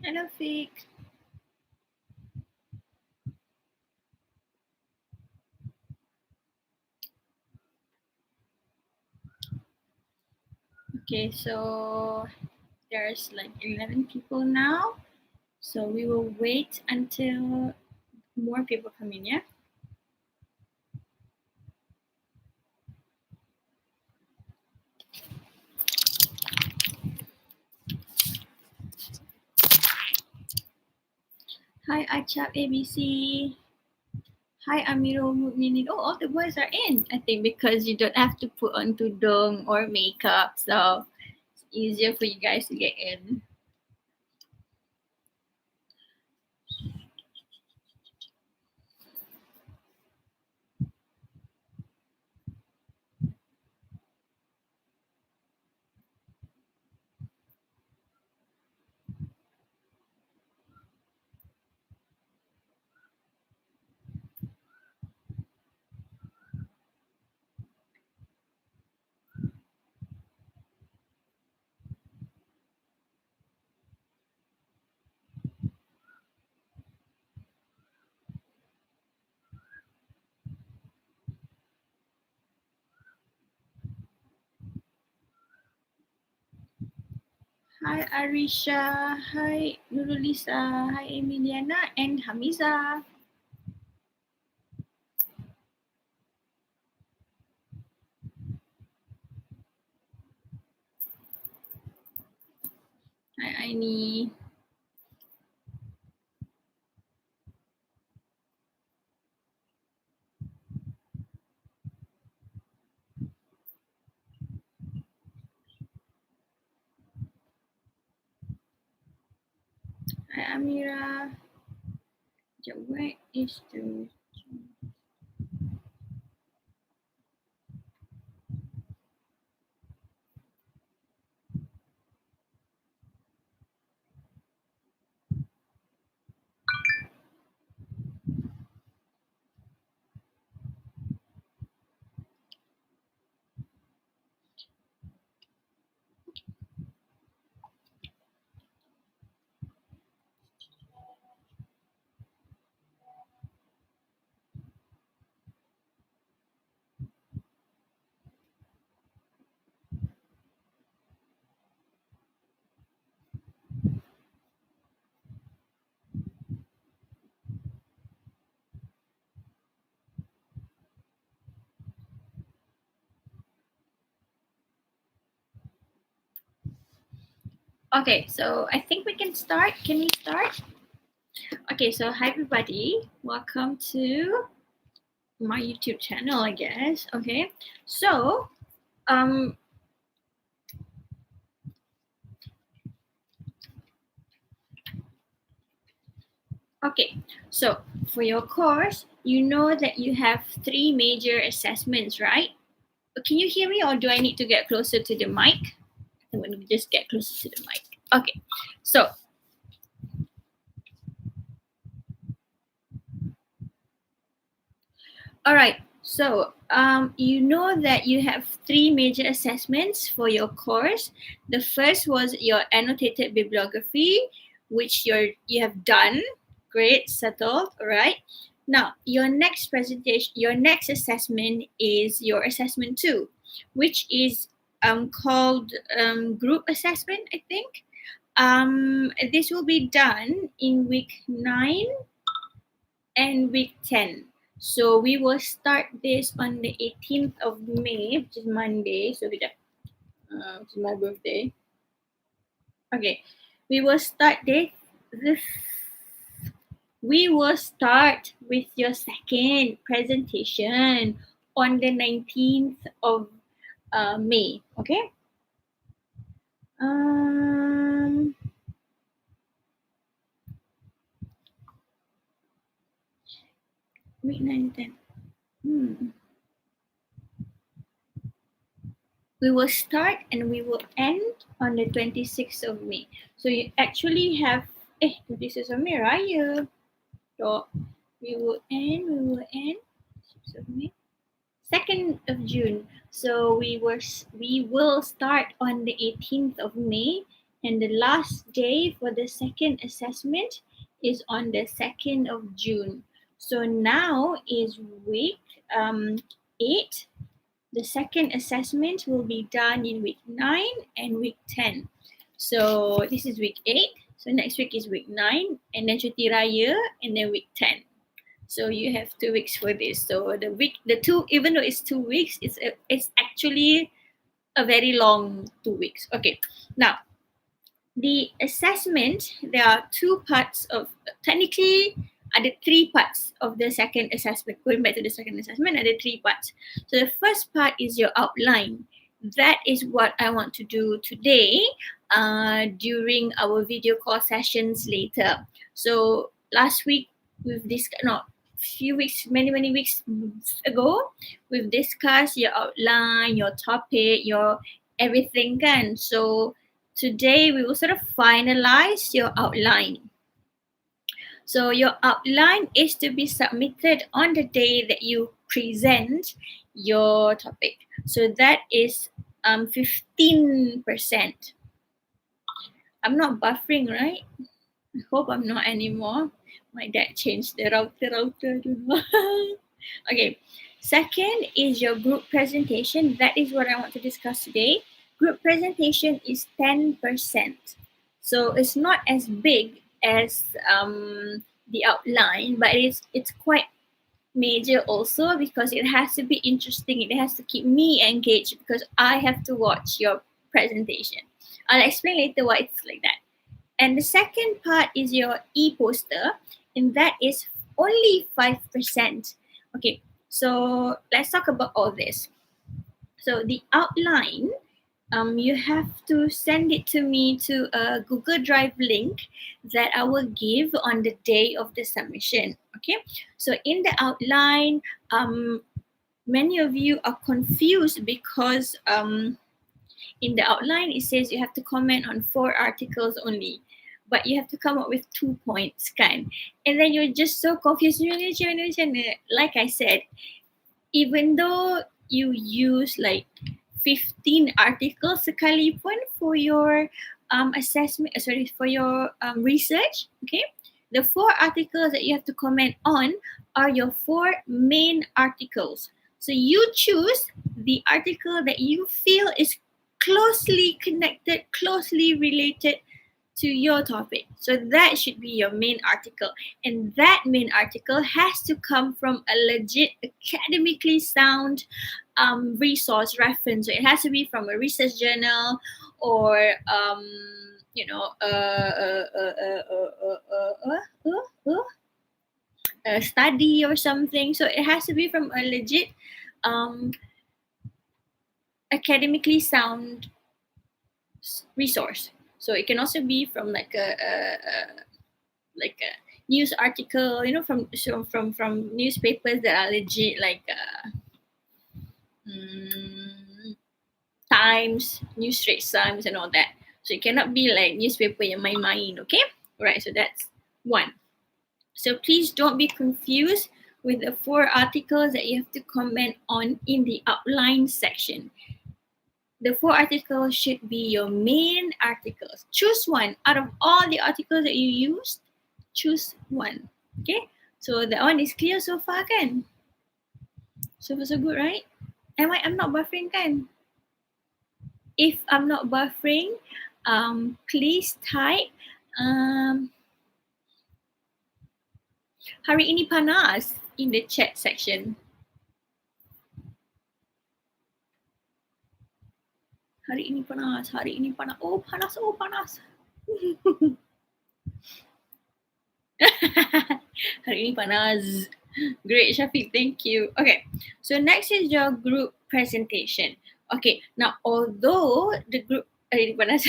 Hello, Fik. Okay, so there's like 11 people now. So we will wait until more people come in, yeah? Hi, Achap ABC. Hi, Amiro Mukminin. Oh, all the boys are in. I think because you don't have to put on tudung or makeup. So it's easier for you guys to get in. Hi, Arisha. Hi, Nurulisa. Hi, Emiliana and Hamiza. Hi, Aini. Hi, Amira. Where is the... Okay, so I think we can start. Can we start? Okay, so hi everybody. Welcome to my YouTube channel, I guess. Okay, so um okay, so for your course, you know that you have 3 major assessments, right? Can you hear me or do I need to get closer to the mic? I'm going to just get closer to the mic. Okay, so all right. So you know that you have 3 major assessments for your course. The first was your annotated bibliography, which you have done. Great, settled. All right. Now your next presentation, your next assessment is your assessment 2, which is called group assessment, I think. This will be done in week 9 and week 10. So we will start this on the 18th of May, which is Monday. So which is my birthday. Okay, we will start this. We will start with your second presentation on the 19th of May. Okay. Week 9, 10. We will start and we will end on the 26th of May. So you actually have 26th of May, right? So we will end 6th of May. 2nd of June. So we will start on the 18th of May And the last day for the second assessment is on the 2nd of June. So now is week 8. The second assessment will be done in week 9 and week 10. So this is week 8. So next week is week 9, and then Cuti Raya, and then week 10. So you have 2 weeks for this. So even though it's 2 weeks, it's actually a very long 2 weeks. Okay, now the assessment, there are two parts of, technically ada three parts of the second assessment. Going back to the second assessment, ada three parts. So the first part is your outline. That is what I want to do today during our video call sessions later. So last week few weeks, many weeks ago, we've discussed your outline, your topic, your everything kan. So today we will sort of finalize your outline. So your outline is to be submitted on the day that you present your topic. So that is 15%. I'm not buffering, right? I hope I'm not anymore. My dad changed the router. I don't know. Okay. Second is your group presentation. That is what I want to discuss today. Group presentation is 10%. So it's not as big as the outline, but it's quite major also because it has to be interesting. It has to keep me engaged because I have to watch your presentation. I'll explain later why it's like that. And the second part is your e-poster, and that is only 5%. Okay, so let's talk about all this. So the outline, you have to send it to me to a Google Drive link that I will give on the day of the submission. Okay, so in the outline, many of you are confused because in the outline it says you have to comment on 4 articles only, but you have to come up with 2 points kan, and then you're just so confused. Like I said, even though you use like 15 articles sekalipun for your for your research, okay, the 4 articles that you have to comment on are your 4 main articles. So you choose the article that you feel is closely connected, closely related to your topic. So that should be your main article. And that main article has to come from a legit, academically sound resource reference. So it has to be from a research journal or, a study or something. So it has to be from a legit, academically sound resource. So it can also be from like a news article, from newspapers that are legit, like Times, New Straits Times, and all that. So it cannot be like newspaper in my mind. Okay, right? So that's one. So please don't be confused with the 4 articles that you have to comment on in the outline section. The 4 articles should be your main articles. Choose one out of all the articles that you used. Choose one. Okay, so that one is clear so far kan? So far so good, right? I'm not buffering kan? If I'm not buffering, please type hari ini panas in the chat section. Hari ini panas. Oh panas. Hari ini panas. Great, Shafiq, thank you. Okay, so next is your group presentation. Okay, now although the group hari ini panas,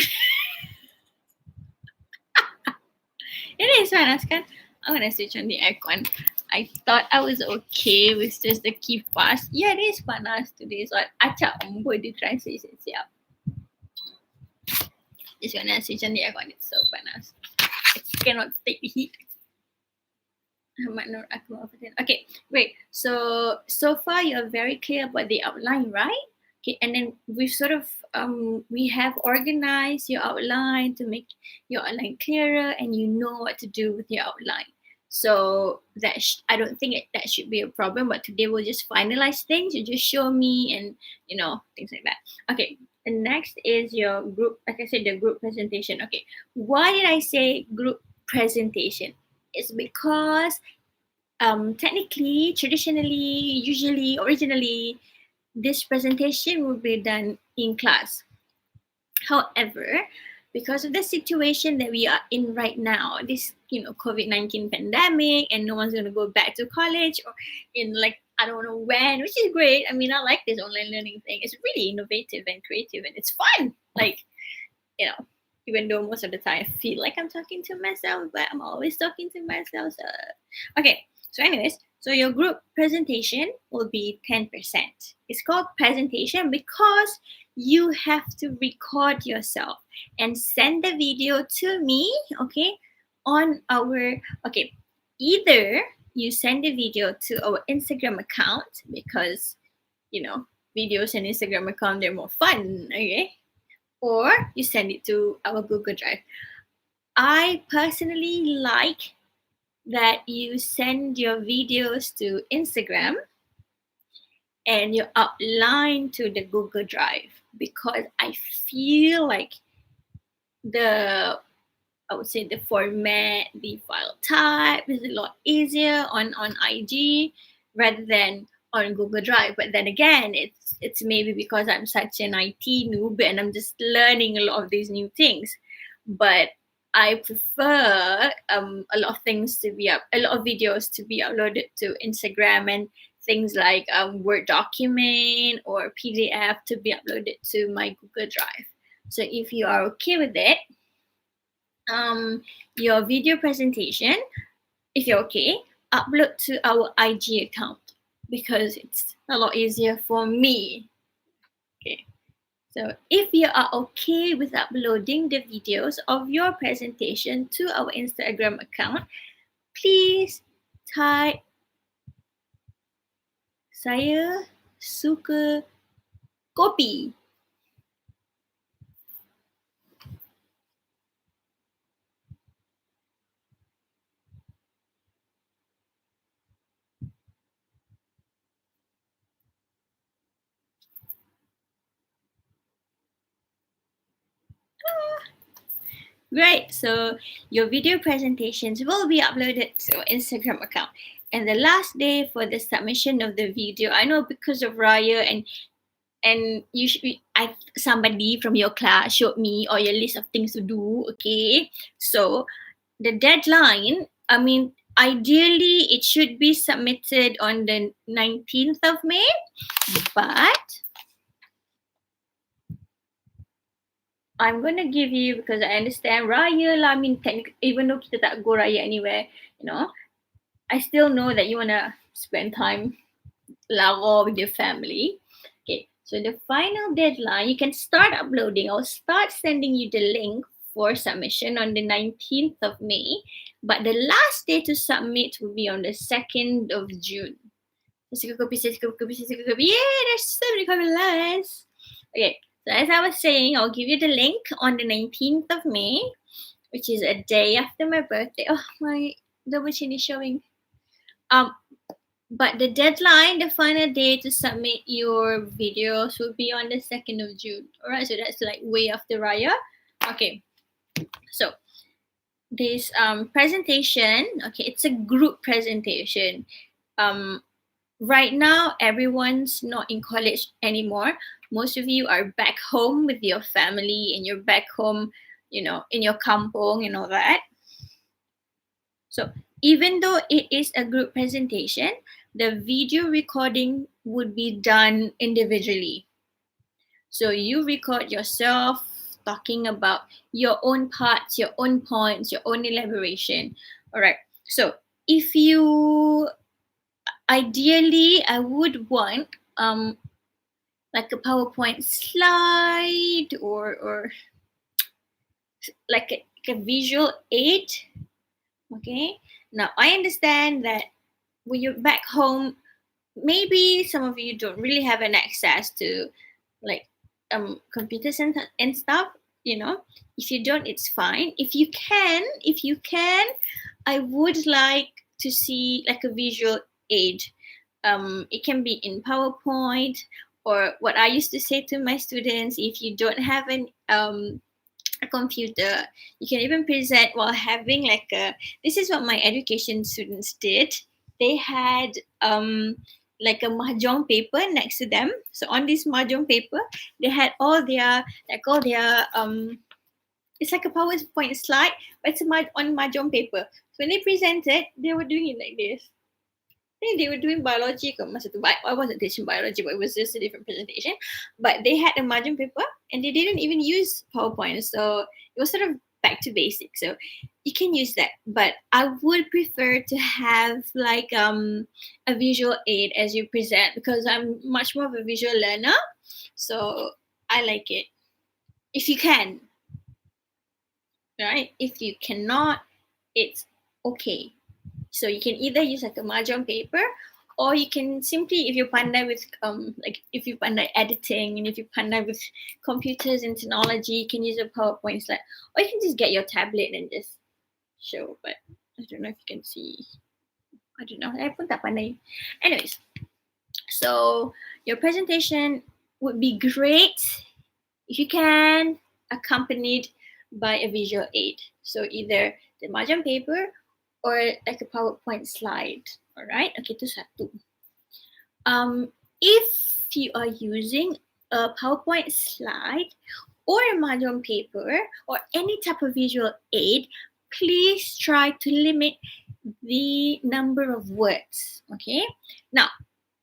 it is panas kan? I'm gonna switch on the aircon. I thought I was okay with just the kipas. Yeah, it is panas today, so acak boleh di translation siap. Just gonna switch on the aircon. It's so panas. I cannot take the heat. Okay, great. So far you're very clear about the outline, right? Okay, and then we've sort of we have organized your outline to make your outline clearer, and you know what to do with your outline. So I don't think that should be a problem. But today we'll just finalize things. You just show me, and things like that. Okay. And next is your group. Like I said, the group presentation. Okay. Why did I say group presentation? It's because technically, traditionally, usually, originally, this presentation will be done in class. However, because of the situation that we are in right now, this COVID-19 pandemic, and no one's gonna go back to college or in like I don't know when, which is great. I mean, I like this online learning thing. It's really innovative and creative, and it's fun. Like even though most of the time I feel like I'm talking to myself, but I'm always talking to myself. So. Okay, so anyways, so your group presentation will be 10%. It's called presentation because you have to record yourself and send the video to me, okay, on our, okay, either you send the video to our Instagram account because, videos and Instagram account, they're more fun, okay? Or you send it to our Google Drive. I personally like that you send your videos to Instagram and you outline to the Google Drive because I feel like I would say the format, the file type is a lot easier on IG rather than on Google Drive. But then again, it's maybe because I'm such an IT noob and I'm just learning a lot of these new things. But I prefer a lot of videos to be uploaded to Instagram, and things like Word document or PDF to be uploaded to my Google Drive. So if you are okay with it, your video presentation, if you're okay, upload to our IG account because it's a lot easier for me. Okay. So if you are okay with uploading the videos of your presentation to our Instagram account, please type saya suka kopi. Great. So your video presentations will be uploaded to our Instagram account. And the last day for the submission of the video, I know because of Raya and somebody from your class showed me all your list of things to do. Okay. So the deadline, I mean, ideally it should be submitted on the 19th of May, but I'm gonna give you, because I understand Raya lah. I mean, even though kita tak go Raya anywhere, I still know that you wanna spend time lawa with your family. Okay, so the final deadline, you can start uploading. I'll start sending you the link for submission on the 19th of May, but the last day to submit will be on the 2nd of June. Yay, there's so many comments. Okay, so as I was saying, I'll give you the link on the 19th of May, which is a day after my birthday. Oh, my double chin is showing. But the deadline, the final day to submit your videos will be on the 2nd of June. Alright, so that's like way after Raya. Okay, so this presentation, okay, it's a group presentation. Right now, everyone's not in college anymore. Most of you are back home with your family, and you're back home, in your kampong and all that. So even though it is a group presentation, the video recording would be done individually. So you record yourself talking about your own parts, your own points, your own elaboration. All right. So if you, ideally, I would want like a PowerPoint slide or like a visual aid. Okay. Now I understand that when you're back home, maybe some of you don't really have an access to like computers and stuff, if you don't, it's fine. If you can, I would like to see like a visual aid. It can be in PowerPoint, or what I used to say to my students: if you don't have a computer, you can even present while having like a. This is what my education students did. They had like a mahjong paper next to them. So on this mahjong paper, they had all their it's like a PowerPoint slide, but it's on mahjong paper. So when they presented, they were doing it like this. I think they were doing biology masa tu. I wasn't teaching biology, but it was just a different presentation. But they had a margin paper and they didn't even use PowerPoint. So it was sort of back to basics. So you can use that. But I would prefer to have like a visual aid as you present, because I'm much more of a visual learner. So I like it. If you can. Right? If you cannot, it's okay. So you can either use like a mahjong paper, or you can simply, if you're pandai with like if you pandai editing, and if you pandai with computers and technology, you can use a PowerPoint slide, or you can just get your tablet and just show. But I don't know if you can see. I don't know. I pun tak pandai. Anyways, so your presentation would be great if you can, accompanied by a visual aid. So either the mahjong paper or like a PowerPoint slide. All right. Okay, itu satu. If you are using a PowerPoint slide or a mahjong paper or any type of visual aid, please try to limit the number of words. Okay. Now,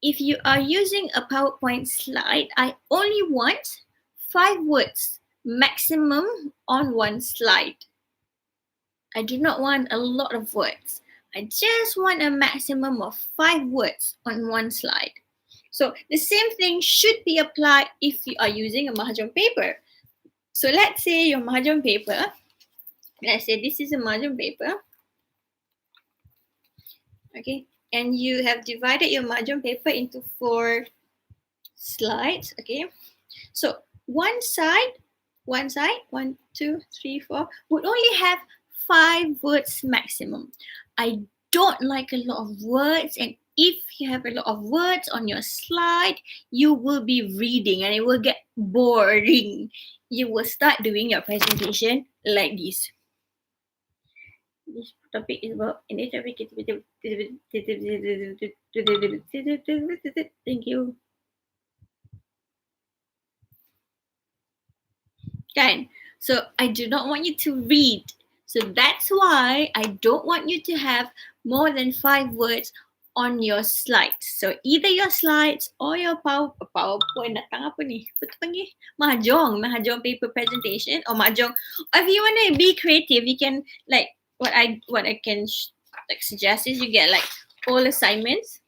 if you are using a PowerPoint slide, I only want 5 words maximum on one slide. I do not want a lot of words. I just want a maximum of 5 words on one slide. So the same thing should be applied if you are using a mahjong paper. So let's say your mahjong paper, let's say this is a mahjong paper. Okay, and you have divided your mahjong paper into 4 slides. Okay, so one side, 1, 2, 3, 4, would only have 5 words maximum. I don't like a lot of words, and if you have a lot of words on your slide, you will be reading and it will get boring. You will start doing your presentation like this. This topic is about thank you. Kan? So I do not want you to read. So that's why I don't want you to have more than 5 words on your slides. So either your slides or your PowerPoint datang apa ni? Apa tu panggil? Mahjong paper presentation or mahjong. Or if you want to be creative, you can like what I can like suggest is you get like all assignments,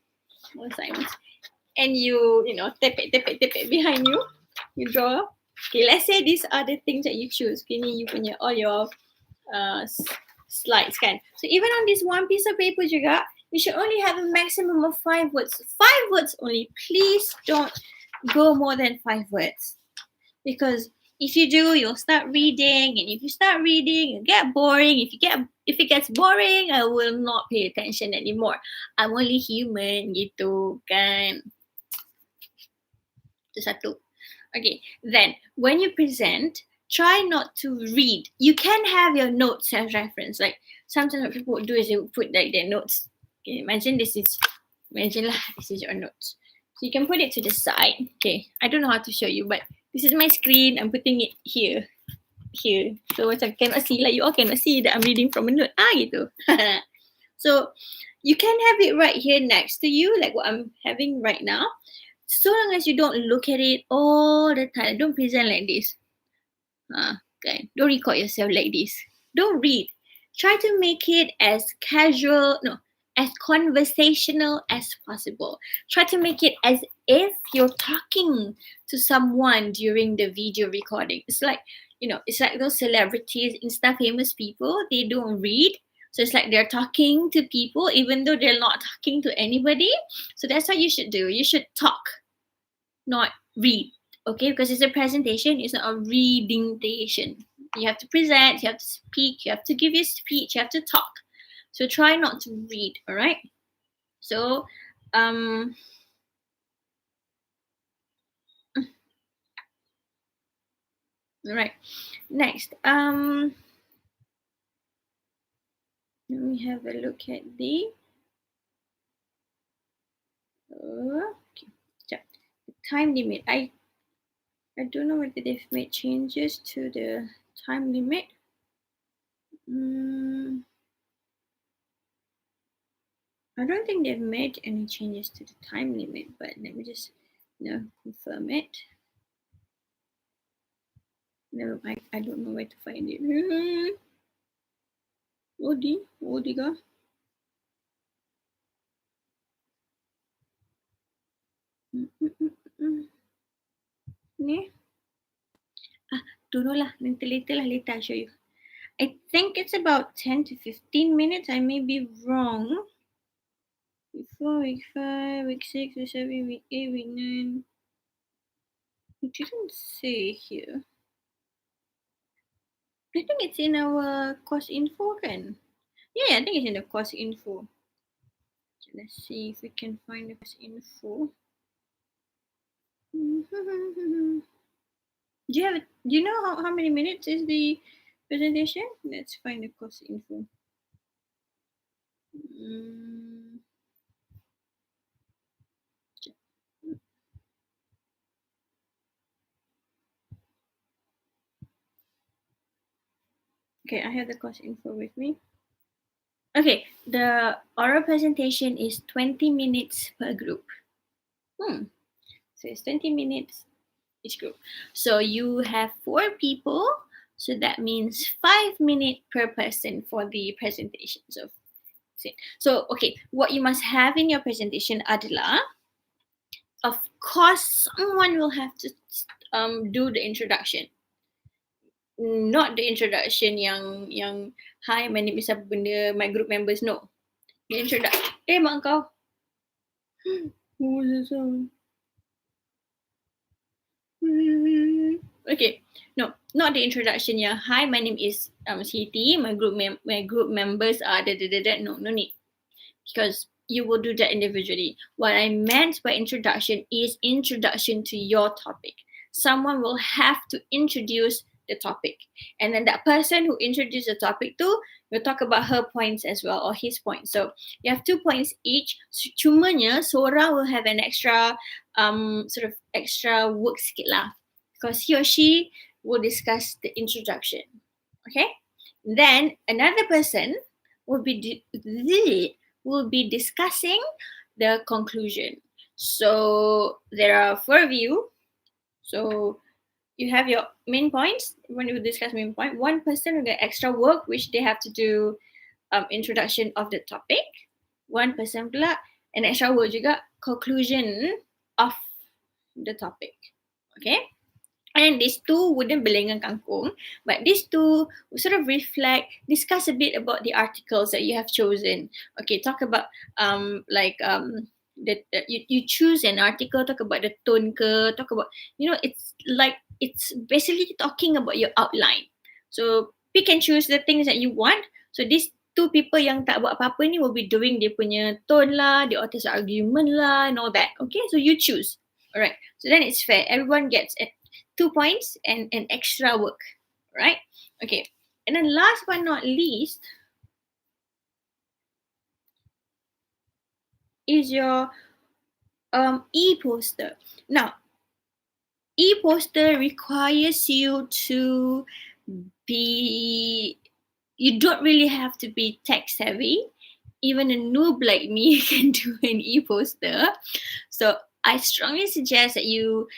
and you tap it behind you. You draw. Okay, let's say these are the things that you choose. Okay, you punya all your slides kan. So even on this one piece of paper juga, you should only have a maximum of 5 words. 5 words only. Please don't go more than 5 words. Because if you do, you'll start reading, and if you start reading, you'll get boring. If it gets boring, I will not pay attention anymore. I'm only human gitu kan. Itu satu. Okay, then when you present, try not to read. You can have your notes as reference. Like sometimes what people would do is they would put like their notes. Okay, imagine this is your notes. So you can put it to the side. Okay, I don't know how to show you, but this is my screen. I'm putting it here. So macam cannot see, like you all cannot see that I'm reading from a note. Gitu. So you can have it right here next to you, like what I'm having right now. So long as you don't look at it all the time, don't present like this. Okay. Don't record yourself like this. Don't read. Try to make it as as conversational as possible. Try to make it as if you're talking to someone during the video recording. It's like, it's like those celebrities, Insta famous people, they don't read. So it's like they're talking to people even though they're not talking to anybody. So that's what you should do. You should talk, not read. Okay, because it's a presentation, it's not a reading-tation. You have to present, you have to speak, you have to give your speech, you have to talk. So try not to read, all right? So, all right. Next, let me have a look at the okay, the time limit. I don't know whether they've made changes to the time limit. I don't think they've made any changes to the time limit, but let me just confirm it. No, I don't know where to find it. Odiga. Ni. Don't know lah. Later I'll show you. I think it's about 10 to 15 minutes. I may be wrong. Week 4, week 5, week 6, week 7, week 8, week 9. It didn't say here. I think it's in our course info, kan? Yeah, I think it's in the course info. So let's see if we can find the course info. Do you know how many minutes is the presentation? Let's find the course info. Okay, I have the course info with me. Okay, the oral presentation is 20 minutes per group. So it's 20 minutes each group. So you have 4 people. So that means 5 minutes per person for the presentation. So okay, what you must have in your presentation adalah, of course, someone will have to do the introduction. Not the introduction yang hi, my name is apa benda, my group members. No, the introduction. Mak kau. Okay, no, not the introduction. Yeah, hi, my name is Siti. My group members are da. No need, because you will do that individually. What I meant by introduction is introduction to your topic. Someone will have to introduce the topic, and then that person who introduced the topic too will talk about her points as well, or his points. So you have 2 points each. Cumanya seorang will have an extra sort of extra work sikit lah, because he or she will discuss the introduction. Okay, then another person will be discussing the conclusion. So there are 4 of you. So you have your main points. When you discuss main point, one person will get extra work, which they have to do introduction of the topic. One person pula an extra work juga conclusion of the topic. Okay. And these two wouldn't belengan kangkung, but these two will sort of discuss a bit about the articles that you have chosen. Okay, talk about you choose an article, talk about the tone talk about, it's basically talking about your outline. So pick and choose the things that you want. So these 2 people yang tak buat apa-apa ni will be doing dia punya tone lah, the author's argument lah, and all that. Okay, so you choose. Alright, so then it's fair. Everyone gets 2 points and an extra work, right? Okay, and then last but not least is your e-poster. Now, e-poster requires you to be, you don't really have to be tech savvy. Even a noob like me can do an e-poster. So I strongly suggest that you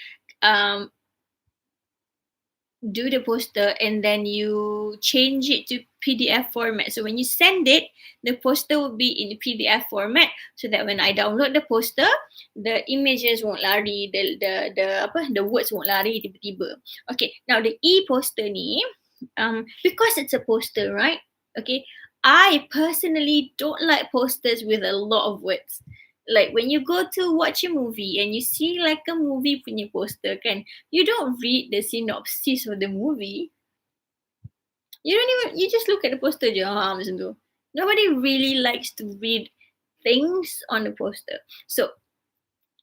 do the poster and then you change it to PDF format. So when you send it, the poster will be in PDF format, so that when I download the poster, the images won't lari, the words won't lari tiba-tiba. Okay, now the e-poster ni, because it's a poster, right? Okay, I personally don't like posters with a lot of words. like when you go to watch a movie and you see like a movie punya poster kan, you don't read the synopsis of the movie. You don't even, you just look at the poster je, macam tu. Nobody really likes to read things on the poster. So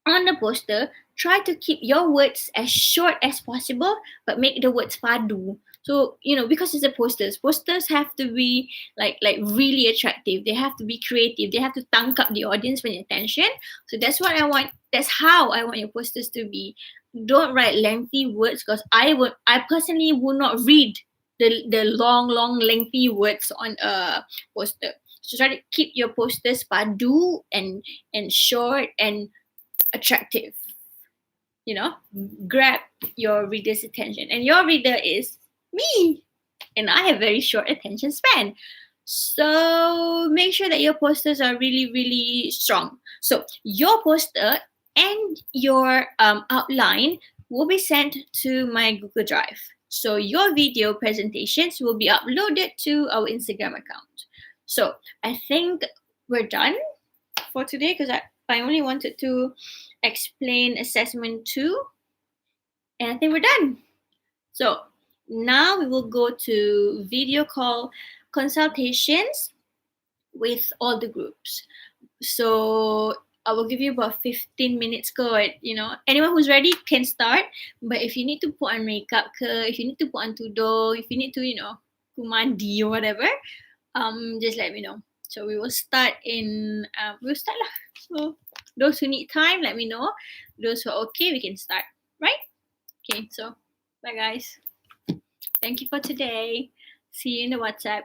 on the poster, try to keep your words as short as possible, but make the words padu. So, because it's a posters have to be like really attractive. They have to be creative. They have to tank up the audience when attention. So that's what I want. That's how I want your posters to be. Don't write lengthy words, because I personally will not read the long lengthy words on a poster. So try to keep your posters padu and short and attractive. Grab your reader's attention, and your reader is me, and I have very short attention span. So make sure that your posters are really really strong. So your poster and your outline will be sent to my Google Drive. So your video presentations will be uploaded to our Instagram account. So I think we're done for today, because I only wanted to explain assessment 2, and I think we're done. So now we will go to video call consultations with all the groups. So I will give you about 15 minutes anyone who's ready can start. But if you need to put on makeup, if you need to put on tudung, if you need to, mandi or whatever, just let me know. So we'll start lah. So those who need time, let me know. Those who are okay, we can start. Right? Okay, so bye guys. Thank you for today. See you in the WhatsApp.